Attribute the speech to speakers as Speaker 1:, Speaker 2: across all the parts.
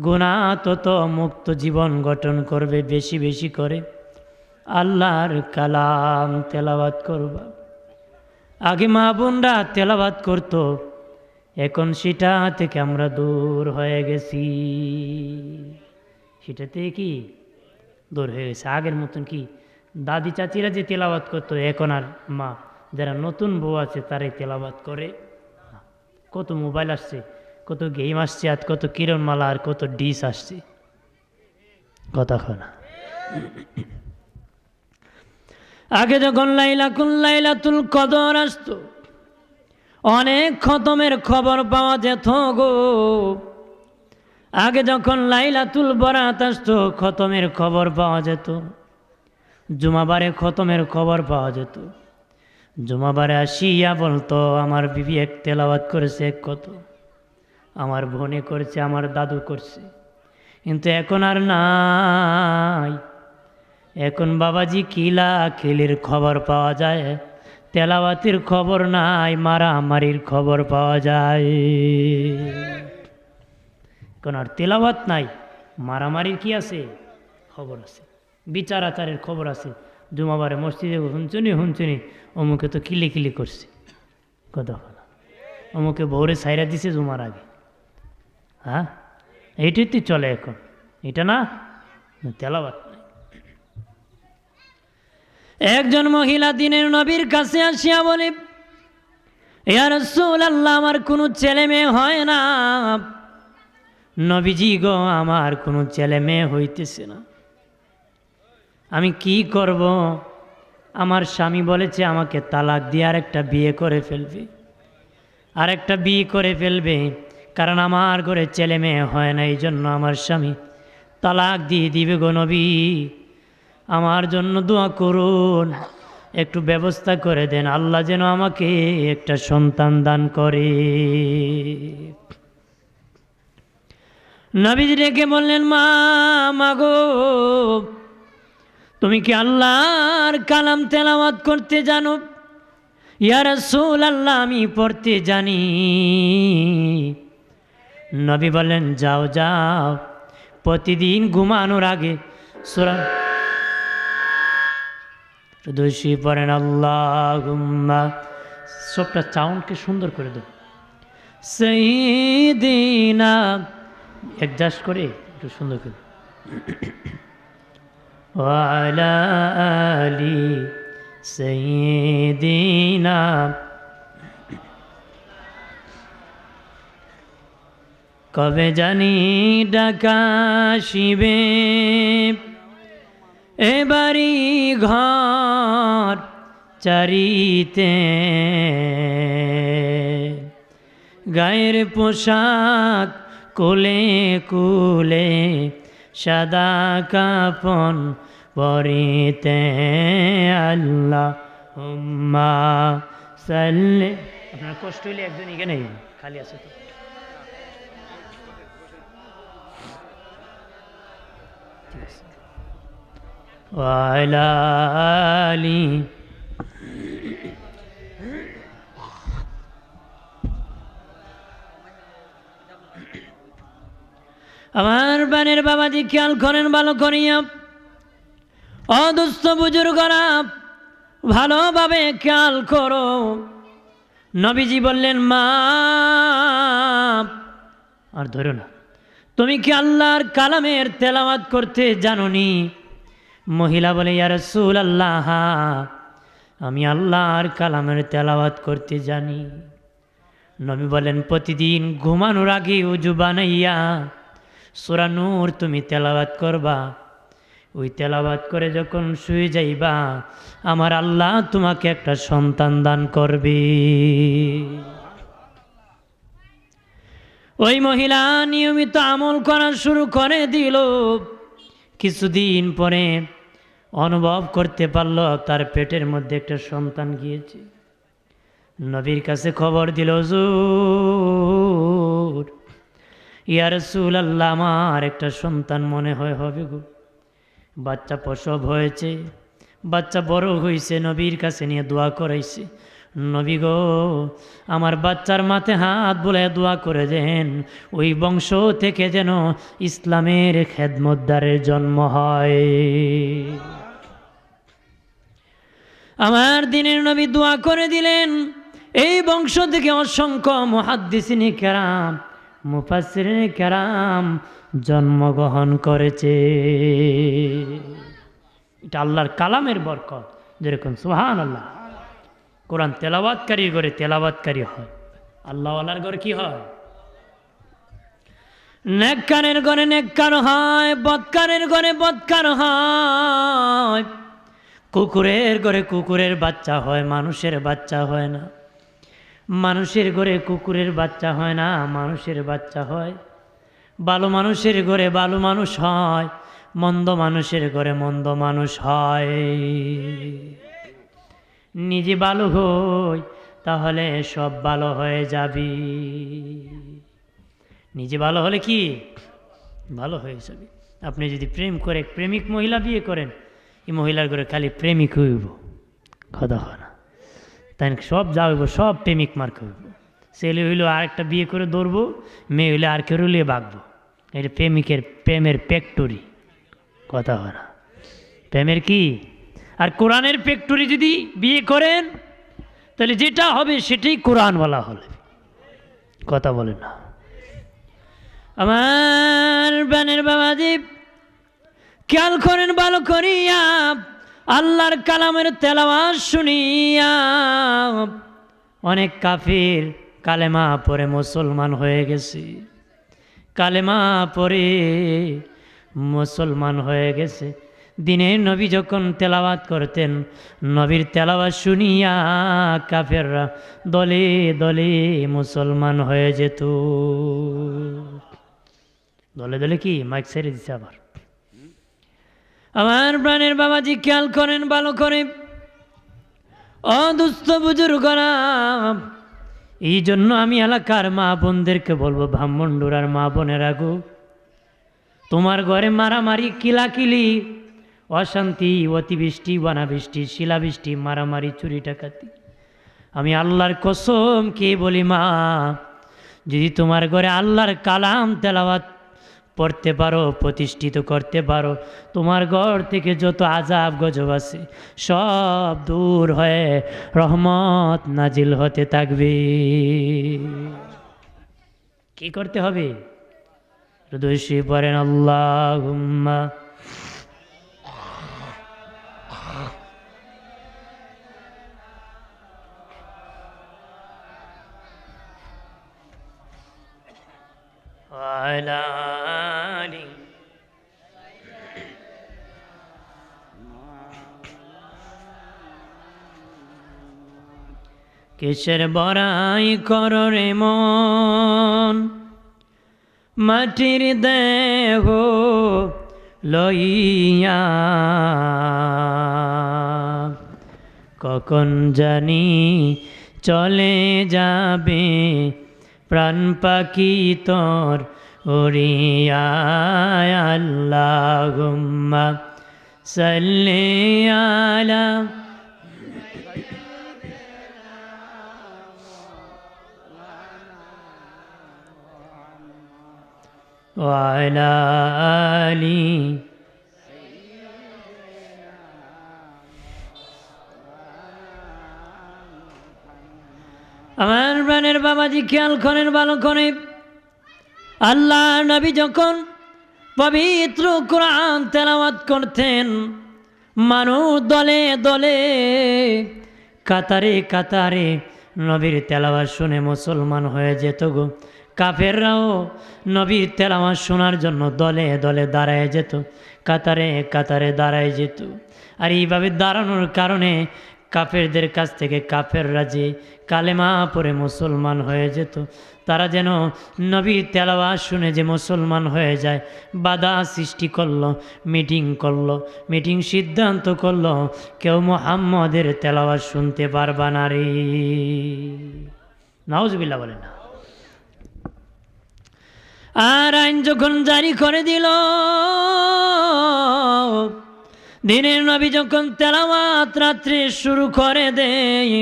Speaker 1: গুনাহ তত মুক্ত জীবন গঠন করবে। বেশি বেশি করে আল্লাহর কালাম তেলাওয়াত করবা। আগে মা বোনরা তেলাওয়াত করতো, এখন সেটা থেকে আমরা দূর হয়ে গেছি। সেটাতে কি দূর হয়ে গেছে। আগের মতন কি দাদি চাচিরা যে তেলাওয়াত করতো, এখন আর মা যারা নতুন বউ আছে তারাই তেলাওয়াত করে। কত মোবাইল আসছে, কত গেম আসছে, আর কত কিরণমালা আর কত ডিস আসছে, কথা না। আগে যখন লাইলাতুল কদর আসতো, অনেক খতমের খবর পাওয়া যেত গো। আগে যখন লাইলাতুল বরাত আসতো, খতমের খবর পাওয়া যেত। জুমাবারে খতমের খবর পাওয়া যেত। জুমাবারে আসিয়া বলতো, আমার বিবি এক তেলাওয়াত করেছে, এক কত আমার বোনে করছে, আমার দাদু করছে। কিন্তু এখন আর নাই। এখন বাবাজি কিলা খিলির খবর পাওয়া যায়, তেলাওয়াতের খবর নাই, মারামারির খবর পাওয়া যায়। এখন আর তেলাওয়াত নাই, মারামারির কি আছে খবর আছে, বিচার আচারের খবর আছে। জুমাবারে মসজিদে হুঞ্চুনি অমুকে তো কিলি কিলি করছে, কথা বলা, অমুকে ভোরে সাইরা দিছে জুমার আগে। হ্যাঁ, এইটাই তো চলে এখন, এটা না তেলাওয়াত। একজন মহিলা দিনের নবীর কাছে আসিয়া বলে, ইয়া রাসূলুল্লাহ, আমার কোনো ছেলে মেয়ে হয় না। নবীজি গো, আমার কোনো ছেলে মেয়ে হইতেছে না, আমি কি করব? আমার স্বামী বলেছে আমাকে তালাক দিয়ে আরেকটা বিয়ে করে ফেলবে, আরেকটা বিয়ে করে ফেলবে, কারণ আমার ঘরে ছেলে মেয়ে হয় না, এই জন্য আমার স্বামী তালাক দিয়ে দিবে গো নবী। আমার জন্য দোয়া করুন, একটু ব্যবস্থা করে দেন, আল্লাহ যেন আমাকে একটা সন্তান দান করে। নবীজি ডেকে বললেন, মা গো, তুমি কি আল্লাহর কালাম তেলাওয়াত করতে জানো? ইয়া রাসূলুল্লাহ, আমি পড়তে জানি। নবী বললেন, যাও যাও, প্রতিদিন ঘুমানোর আগে সূরা দুশি পড়েন, আল্লাহুম্মা, সবটা সাউন্ডকে সুন্দর করে দাও, সাইয়্যিদিনা, অ্যাডজাস্ট করে একটু সুন্দর করে, ওয়া আলা আলি সাইয়্যিদিনা। কবে জানি ডাকা আসিবে, এবারি ঘর চারিতে, গায়ের পোশাক কোলে কুলে, সাদা কাফন পরিতে, আল্লাহুম্মা সাল্লি। আপনার কষ্ট হইলে একজন এখানে খালি আছে তো, ওয়া আলা আলি। আমার বানের বাবাজি, খেয়াল করেন ভালো করিয়া, অদুস্থ বুজুর্গরা ভালোভাবে খেয়াল করো। নবীজি বললেন, মা, আর ধরো না, তুমি কি আল্লাহর কালামের তেলাওয়াত করতে জানোনি? মহিলা বলে, ইয়া রাসূলুল্লাহ, আমি আল্লাহর কালামের তেলাওয়াত করতে জানি। নবী বলেন, প্রতিদিন ঘুমানোর আগে উজু বানাইয়া সূরা নূর তুমি তেলাওয়াত করবা। ওই তেলাওয়াত করে যখন শুয়ে যাইবা, আমার আল্লাহ তোমাকে একটা সন্তান দান করবে। ওই মহিলা নিয়মিত আমল করা শুরু করে দিল। কিছুদিন পরে অনুভব করতে পারল তার পেটের মধ্যে একটা সন্তান গিয়েছে। নবীর কাছে খবর দিল, হুজুর, ইয়া রাসূলুল্লাহ, আমার একটা সন্তান মনে হয় হবে গো। বাচ্চা প্রসব হয়েছে, বাচ্চা বড় হয়েছে, নবীর কাছে নিয়ে দোয়া করাইছে। নবী গো, আমার বাচ্চার মাথায় হাত বুলায় দোয়া করে দেন, ওই বংশ থেকে যেন ইসলামের খেদমতদারের জন্ম হয়। আমার দিনের নবী দোয়া করে দিলেন, এই বংশ থেকে অসংখ্য মুহাদ্দিসিনে কেরাম, মুফাসসিরিনে কেরাম জন্মগ্রহণ করেছে। এটা আল্লাহর কালামের বরকত। যেরকম সুবহানাল্লাহ, কোরআন তেলাওয়াতকারীর ঘরে তেলাওয়াতকারী হয়, আল্লাহওয়ালার ঘরে কি হয়? নেককারের ঘরে নেককার হয়, বদকারের ঘরে বদকার হয়, কুকুরের ঘরে কুকুরের বাচ্চা হয়, মানুষের বাচ্চা হয় না। মানুষের ঘরে কুকুরের বাচ্চা হয় না, মানুষের বাচ্চা হয়। ভালো মানুষের ঘরে ভালো মানুষ হয়, মন্দ মানুষের ঘরে মন্দ মানুষ হয়। নিজে ভালো হই, তাহলে সব ভালো হয়ে যাবি। নিজে ভালো হলে কি ভালো হয়ে যাবে। আপনি যদি প্রেম করে প্রেমিক মহিলা বিয়ে করেন, এই মহিলার ঘরে খালি প্রেমিক হইব, কথা হয় না, তাই সব যাইব, সব প্রেমিক মার্ক হইব। ছেলে হইলো আরেকটা বিয়ে করে দৌড়বো, মেয়ে হইলে আর কেউ হইলে বাঁকবো। এটা প্রেমের ফ্যাক্টরি, কথা হয় না, প্রেমের কি। আর কোরআনের ফ্যাক্টরি যদি বিয়ে করেন, তাহলে যেটা হবে সেটাই কোরআনওয়ালা হবে, কথা বলে না। আমার বানের বাবাজি, খেয়াল করেন ভালো করিয়া, আল্লাহর কালামের তেলাওয়াত শুনিয়া অনেক কাফির কালেমা পড়ে মুসলমান হয়ে গেছে, কালেমা পড়ে মুসলমান হয়ে গেছে। দিনের নবী যখন তেলাওয়াত করতেন, নবীর তেলাওয়াত শুনিয়া কাফেররা দলে দলে মুসলমান হয়ে যেত। দলে দলে কি মাইক ছেড়ে দিচ্ছে আবার। আমার প্রাণের বাবাজি, খেয়াল করেন ভালো করে, অদুস্থ বুজুর্গরা। এই জন্য আমি এলাকার মা বোনদেরকে বলবো, ব্রাহ্মণডোরার মা বোনেরা গো, তোমার ঘরে মারামারি, কিলাকিলি, অশান্তি, অতিবৃষ্টি, অনাবৃষ্টি, শিলাবৃষ্টি, মারামারি, চুরি ডাকাতি, আমি আল্লাহর কসম কে বলি মা, যদি তোমার ঘরে আল্লাহর কালাম তেলাওয়াত পড়তে পারো, প্রতিষ্ঠিত করতে পারো, তোমার ঘর থেকে যত আযাব গজব আছে সব দূর হয়ে রহমত নাজিল হতে থাকবে। কি করতে হবে? হৃদয় পড়েন আল্লাহুম্মা ওয়ালা আলি। কিসের বড়াই করো রে মন, মাটির দেহ লইয়া, কখন জানি চলে যাবে প্রাণ পাখি তোর উড়িয়া। আল্লাহুম্মা সাল্লি আলা ওয়ালা আলি। আমার প্রাণের বাবাজি, খেয়াল করেন ভালো করে, আল্লাহ নবী যখন পবিত্র কোরআন তেলাওয়াত করতেন, মানুষ দলে দলে কাতারে কাতারে নবীর তেলাওয়াত শুনে মুসলমান হয়ে যেত গো। কাফেররাও নবীর তেলাওয়াত শোনার জন্য দলে দলে দাঁড়ায় যেত, কাতারে কাতারে দাঁড়ায় যেত। আর এইভাবে দাঁড়ানোর কারণে কাফেরদের কাছ থেকে কাফেররা যে কালেমা পড়ে মুসলমান হয়ে যেত, তারা যেন নবীর তেলাওয়াত শুনে যে মুসলমান হয়ে যায়, বাধা সৃষ্টি করলো, মিটিং সিদ্ধান্ত করলো, কেউ মুহাম্মদের তেলাওয়াত শুনতে পারবা না রে। নাউজুবিল্লাহ বলে না। আর আইন যখন জারি করে দিল, দিনের নবী যখন তেলাওয়াত রাত্রে শুরু করে দেয়,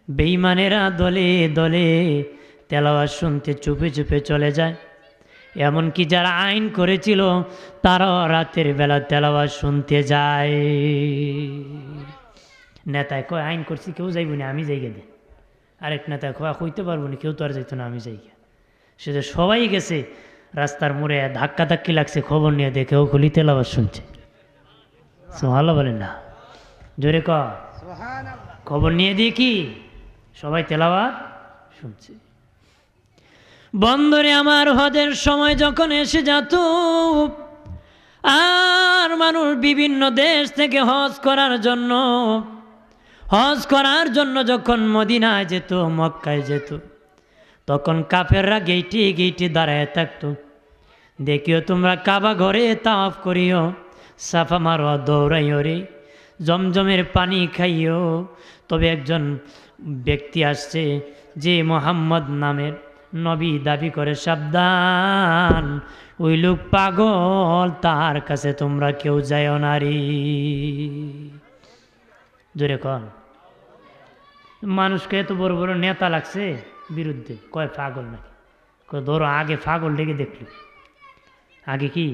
Speaker 1: বেঈমানেরা দলে দলে তেলাওয়াত শুনতে চুপে চুপে চলে যায়। এমনকি যারা আইন করেছিল তারাও রাতের বেলা তেলাওয়াত শুনতে যায়। নেতায় কয় আইন করছি কেউ যাইব না, আমি যাই দে। আরেক নেতায় কয় হইতে পারবো না, কেউ তো আর যাইতো না, আমি যাই। সে যে সবাই গেছে, রাস্তার মোড়ে ধাক্কা ধাক্কি লাগছে, খবর নিয়ে দেখে ও খুলি তেলাওয়াত শুনছে। সুবহানাল্লাহ বলেন না, জোরে ক। খবর নিয়ে দেখি সবাই তেলাওয়াত শুনছে। বন্দরে আমার হজের সময় যখন এসে যেত আর মানুষ বিভিন্ন দেশ থেকে হজ করার জন্য যখন মদিনায় যেত, মক্কায় যেত, তখন কাফেররা গেইটে গেইটে দাঁড়ায় থাকতো। দেখিও তোমরা কাবা ঘরে তাওয়াফ করিও, সাফা মারো, দৌড়াইও রে, জমজমের পানি খাইও। তবে একজন ব্যক্তি আসছে যে মোহাম্মদ নামের নবী দাবি করে, সাবধান, ওই লোক পাগল, তার কাছে তোমরা কেউ যাইও নারী। জোরে কন। মানুষকে এত বড় বড় নেতা লাগছে বিরুদ্ধে, কয় পাগল নাকি? কয় ধরো আগে পাগল ডেকে দেখল, আগে কি